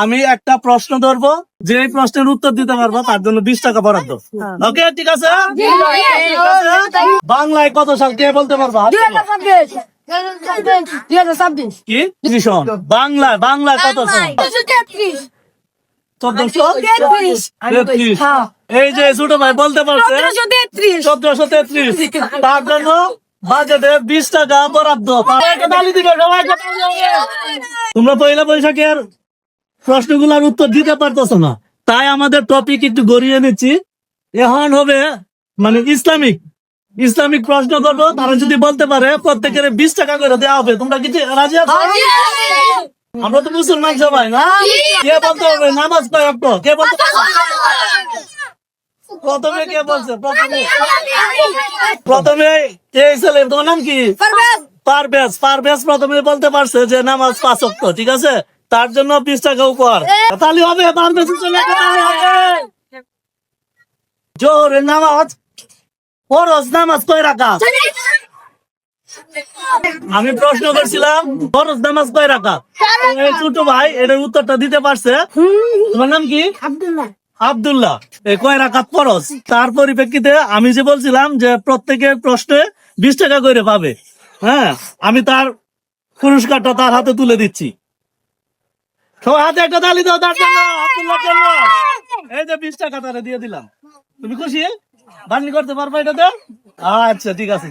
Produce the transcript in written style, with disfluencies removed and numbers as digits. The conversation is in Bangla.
আমি একটা প্রশ্ন ধরবো, যে প্রশ্নের উত্তর দিতে পারবো তার জন্য 20 টাকা বরাদ্দ। ওকে, ঠিক আছে? বাংলায় কত সাল কে বলতে পারবো? কি ভীষণ বাংলায় কত সাল? 1433। এই যে ছোট ভাই বলতে পারছে 1433। তার জন্য বাজেটে 20 টাকা বরাদ্দ। তোমরা পয়লা বৈশাখের প্রশ্নগুলোর উত্তর দিতে পারতেছ না, তাই আমাদের টপিক একটু গড়িয়ে নিচ্ছি। এখন হবে মানে ইসলামিক প্রশ্ন করবো, তারা যদি বলতে পারে প্রত্যেকের 20 টাকা করে দেওয়া হবে। তোমরা কি রাজি আছো? আমরা তো মুসলমান সবাই না? কে বলতে হবে নামাজ কয় ওয়াক্ত? কে বলতে প্রথমে কে বলছে? প্রথমে এই ছেলে, তোমার নাম কি? পারভেজ প্রথমে বলতে পারছে যে নামাজ 5 ওয়াক্ত, ঠিক আছে? তার জন্য 20 টাকা উপর। তাহলে হবে পারভেজ জোহরের নামাজ, ফরজ নামাজ কয় রাকাত? আমি প্রশ্ন করছিলাম ফরজ নামাজ কয় রাকাত? এই ছোট ভাই এটার উত্তরটা দিতে পারছে। তোমার নাম কি? আব্দুল্লাহ। এই কয় রাকাত ফরজ? তার পরিপ্রেক্ষিতে আমি যে বলছিলাম যে প্রত্যেকের প্রশ্নে 20 টাকা করে পাবে, হ্যাঁ, আমি তার পুরস্কারটা তার হাতে তুলে দিচ্ছি। সবাই হাতে একটা তালি দাও তার জন্য, আব্দুল্লাহর জন্য। এই যে 20 টাকা তারা দিয়ে দিলাম। তুমি খুশি? বান্নি করতে পারবে এটাতে? আচ্ছা, ঠিক আছে।